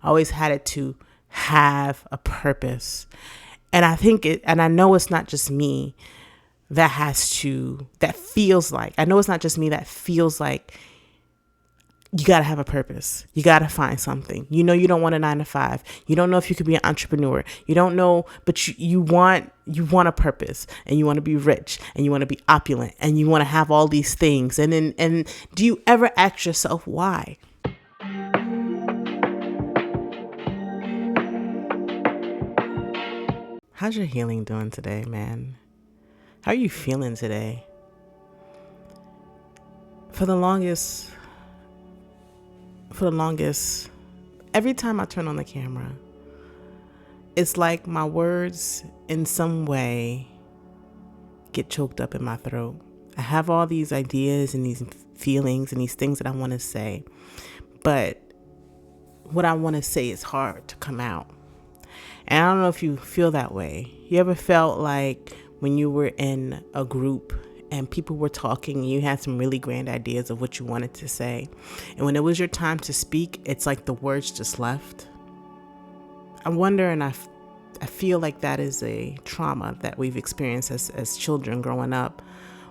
I always had it to have a purpose. And I know it's not just me that feels like you got to have a purpose. You got to find something. You don't want a 9 to 5. You don't know if you could be an entrepreneur. You don't know, but you want a purpose, and you want to be rich, and you want to be opulent, and you want to have all these things. And do you ever ask yourself why? How's your healing doing today, man? How are you feeling today? For the longest, every time I turn on the camera, it's like my words in some way get choked up in my throat. I have all these ideas and these feelings and these things that I want to say, but what I want to say is hard to come out. And I don't know if you feel that way. You ever felt like when you were in a group and people were talking and you had some really grand ideas of what you wanted to say, and when it was your time to speak, it's like the words just left? I wonder, and I feel like that is a trauma that we've experienced as children growing up,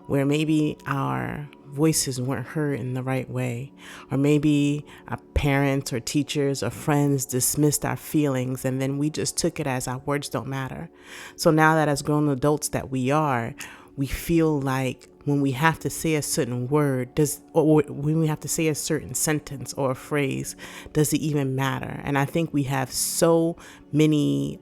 where maybe our voices weren't heard in the right way, or maybe our parents or teachers or friends dismissed our feelings, and then we just took it as our words don't matter. So now that as grown adults that we are, we feel like when we have to say a certain word, or when we have to say a certain sentence or a phrase, does it even matter? And I think we have so many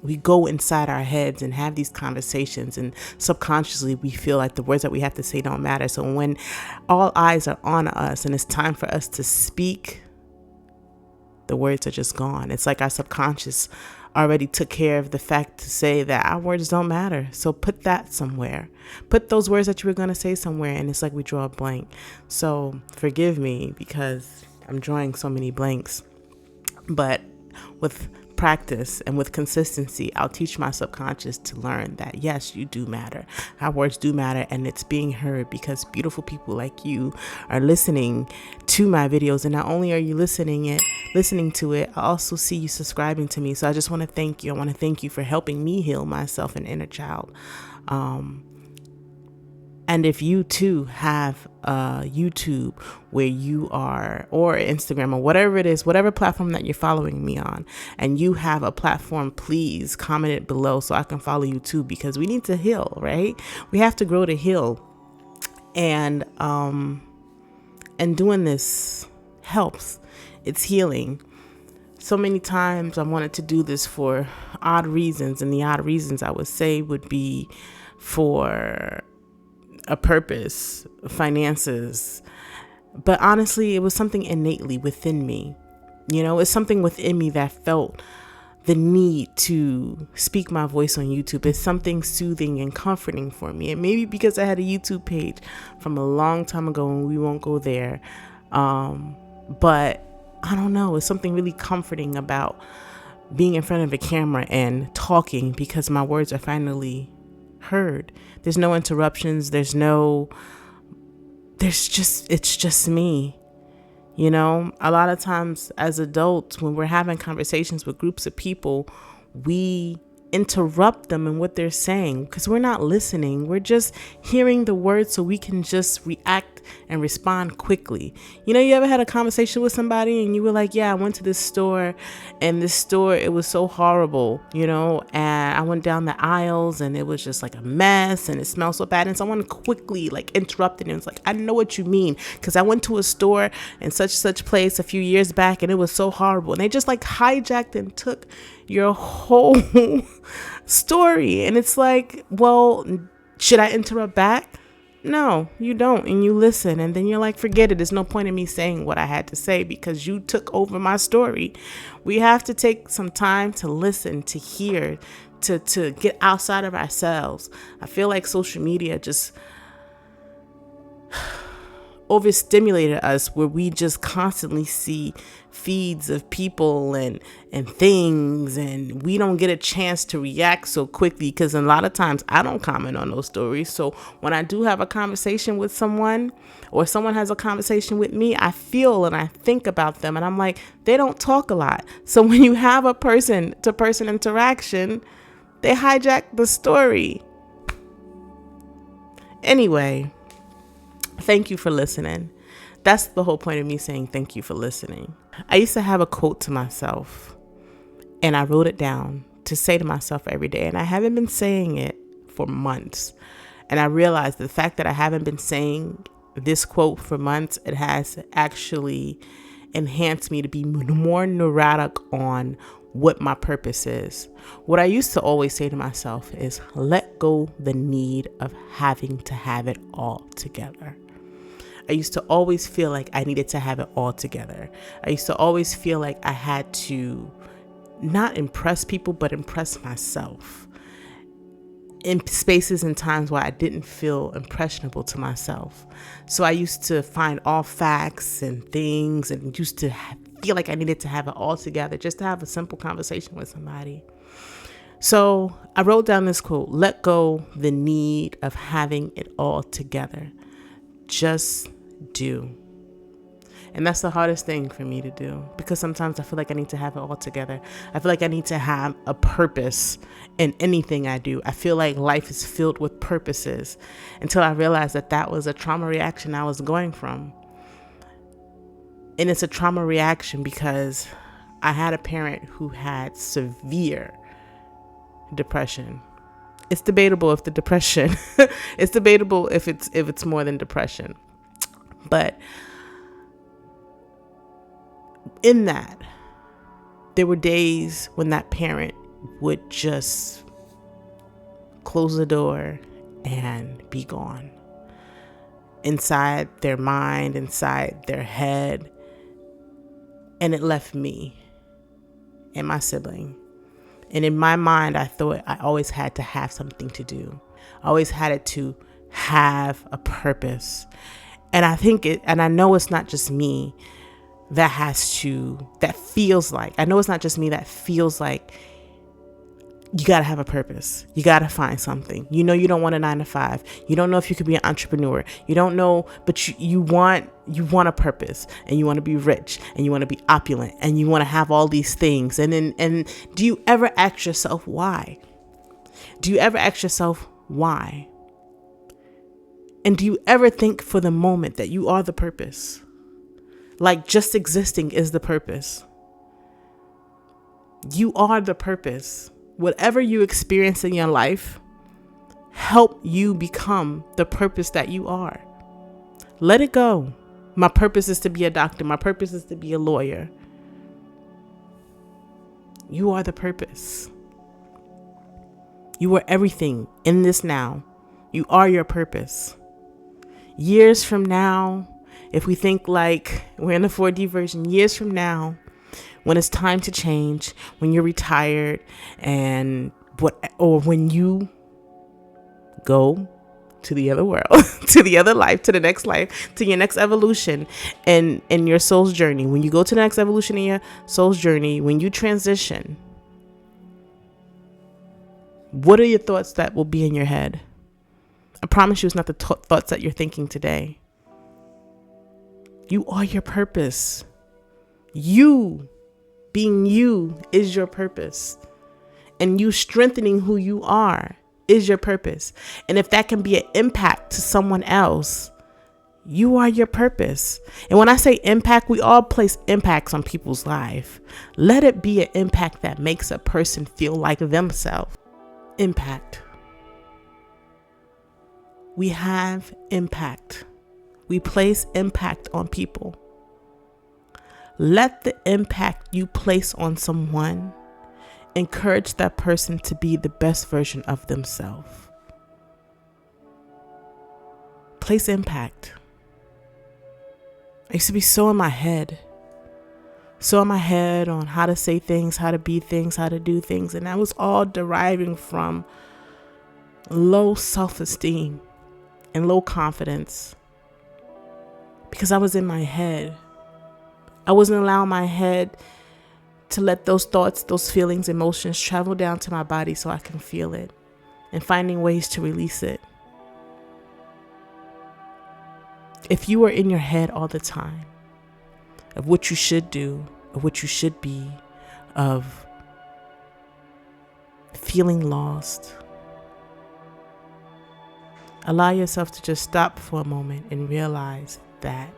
we go inside our heads and have these conversations, and subconsciously we feel like the words that we have to say don't matter. So when all eyes are on us and it's time for us to speak, the words are just gone. It's like our subconscious already took care of the fact to say that our words don't matter. So put that somewhere. Put those words that you were going to say somewhere, and it's like we draw a blank. So forgive me because I'm drawing so many blanks. But with practice and with consistency, I'll teach my subconscious to learn that yes, you do matter. Our words do matter, and it's being heard because beautiful people like you are listening to my videos. And not only are you listening to it, I also see you subscribing to me. So I just want to thank you. I want to thank you for helping me heal myself and inner child. And if you too have YouTube where you are, or Instagram, or whatever it is, whatever platform that you're following me on, and you have a platform, please comment it below so I can follow you too, because we need to heal, right? We have to grow to heal. And doing this helps. It's healing. So many times I wanted to do this for odd reasons, and the odd reasons I would say would be for a purpose, finances. But honestly, it was something innately within me. It's something within me that felt the need to speak my voice on YouTube. It's something soothing and comforting for me. And maybe because I had a YouTube page from a long time ago, and we won't go there. But I don't know. It's something really comforting about being in front of a camera and talking, because my words are finally heard. There's no interruptions. It's just me. A lot of times as adults, when we're having conversations with groups of people, we interrupt them in what they're saying because we're not listening. We're just hearing the words so we can just react and respond quickly. You ever had a conversation with somebody and you were like, yeah, I went to this store, and this store, it was so horrible, and I went down the aisles and it was just like a mess and it smelled so bad. And someone quickly interrupted and was like, I know what you mean, because I went to a store in such place a few years back and it was so horrible. And they just hijacked and took your whole story. And it's like, well, should I interrupt back? No, you don't. And you listen, and then you're like, forget it. There's no point in me saying what I had to say because you took over my story. We have to take some time to listen, to hear, to get outside of ourselves. I feel like social media just overstimulated us, where we just constantly see feeds of people and things, and we don't get a chance to react so quickly, because a lot of times I don't comment on those stories. So when I do have a conversation with someone, or someone has a conversation with me, I feel and I think about them, and I'm like, they don't talk a lot. So when you have a person to person interaction, they hijack the story. Anyway, thank you for listening. That's the whole point of me saying thank you for listening. I used to have a quote to myself, and I wrote it down to say to myself every day. And I haven't been saying it for months. And I realized the fact that I haven't been saying this quote for months, it has actually enhanced me to be more neurotic on what my purpose is. What I used to always say to myself is, let go the need of having to have it all together. I used to always feel like I needed to have it all together. I used to always feel like I had to not impress people, but impress myself in spaces and times where I didn't feel impressionable to myself. So I used to find all facts and things, and used to feel like I needed to have it all together just to have a simple conversation with somebody. So I wrote down this quote: let go the need of having it all together. Just do. And that's the hardest thing for me to do, because sometimes I feel like I need to have it all together. I feel like I need to have a purpose in anything I do. I feel like life is filled with purposes, until I realized that that was a trauma reaction I was going from. And it's a trauma reaction because I had a parent who had severe depression. It's debatable if the depression, it's debatable if it's more than depression. But in that, there were days when that parent would just close the door and be gone. Inside their mind, inside their head. And it left me and my sibling. And in my mind, I thought I always had to have something to do. I always had it to have a purpose. And I think and I know it's not just me that feels like, I know it's not just me that feels like you got to have a purpose. You got to find something. You know, you don't want a 9-to-5. You don't know if you could be an entrepreneur. You don't know, but you want a purpose, and you want to be rich, and you want to be opulent, and you want to have all these things. And do you ever ask yourself why? Do you ever ask yourself why? And do you ever think for the moment that you are the purpose? Like just existing is the purpose. You are the purpose. Whatever you experience in your life, help you become the purpose that you are. Let it go. My purpose is to be a doctor. My purpose is to be a lawyer. You are the purpose. You are everything in this now. You are your purpose. Years from now, if we think like we're in the 4D version, years from now, when it's time to change, when you're retired, or when you go to the other world, to the other life, to the next life, to your next evolution in your soul's journey. When you go to the next evolution in your soul's journey, when you transition, what are your thoughts that will be in your head? I promise you it's not the thoughts that you're thinking today. You are your purpose. You being you is your purpose. And you strengthening who you are is your purpose. And if that can be an impact to someone else, you are your purpose. And when I say impact, we all place impacts on people's life. Let it be an impact that makes a person feel like themselves. Impact. We have impact. We place impact on people. Let the impact you place on someone encourage that person to be the best version of themselves. Place impact. I used to be so in my head on how to say things, how to be things, how to do things. And that was all deriving from low self-esteem and low confidence. because I was in my head. I wasn't allowing my head to let those thoughts, those feelings, emotions travel down to my body so I can feel it, and finding ways to release it. If you are in your head all the time of what you should do, of what you should be, of feeling lost, allow yourself to just stop for a moment and realize that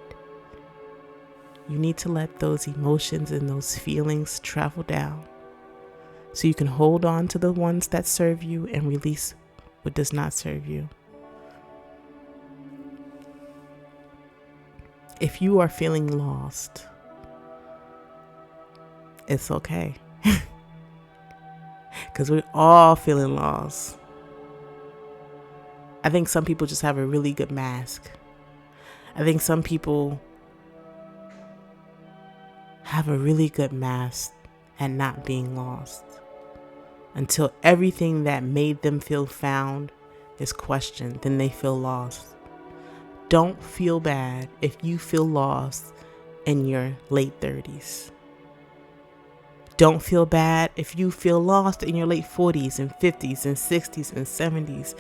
you need to let those emotions and those feelings travel down so you can hold on to the ones that serve you and release what does not serve you. If you are feeling lost, it's okay. Because we're all feeling lost. I think some people just have a really good mask. I think some people have a really good mask at not being lost until everything that made them feel found is questioned. Then they feel lost. Don't feel bad if you feel lost in your late 30s. Don't feel bad if you feel lost in your late 40s and 50s and 60s and 70s.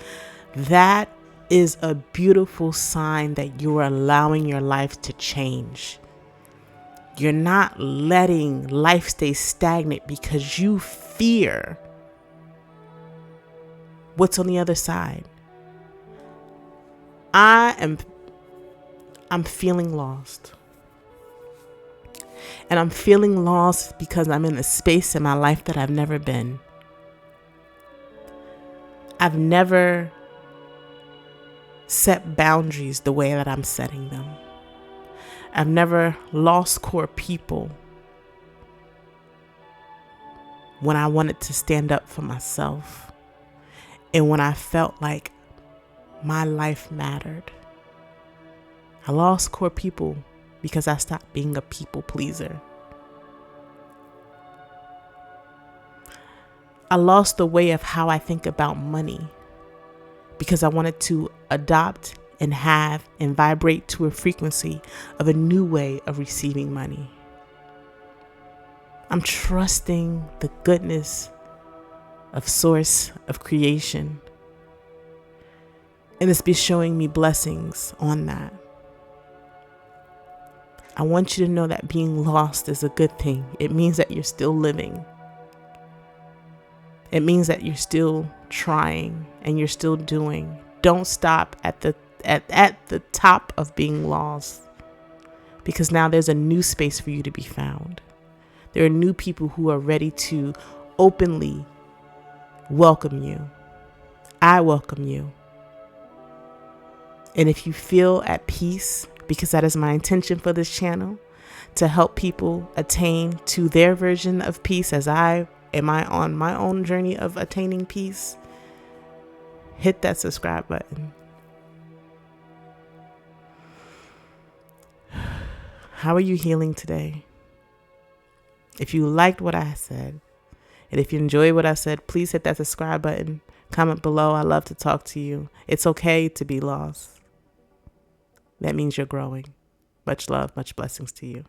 That is a beautiful sign that you are allowing your life to change. You're not letting life stay stagnant because you fear what's on the other side. I'm feeling lost. And I'm feeling lost because I'm in a space in my life that I've never been. I've never set boundaries the way that I'm setting them. I've never lost core people when I wanted to stand up for myself and when I felt like my life mattered. I lost core people because I stopped being a people pleaser. I lost the way of how I think about money because I wanted to adopt and have and vibrate to a frequency of a new way of receiving money. I'm trusting the goodness of source, of creation. And it's been showing me blessings on that. I want you to know that being lost is a good thing. It means that you're still living. It means that you're still trying and you're still doing. Don't stop at the top of being lost, because now there's a new space for you to be found. There are new people who are ready to openly welcome you. I welcome you. And if you feel at peace, because that is my intention for this channel, to help people attain to their version of peace as I am on my own journey of attaining peace, hit that subscribe button. How are you healing today? If you liked what I said, and if you enjoyed what I said, please hit that subscribe button. Comment below. I love to talk to you. It's okay to be lost. That means you're growing. Much love, much blessings to you.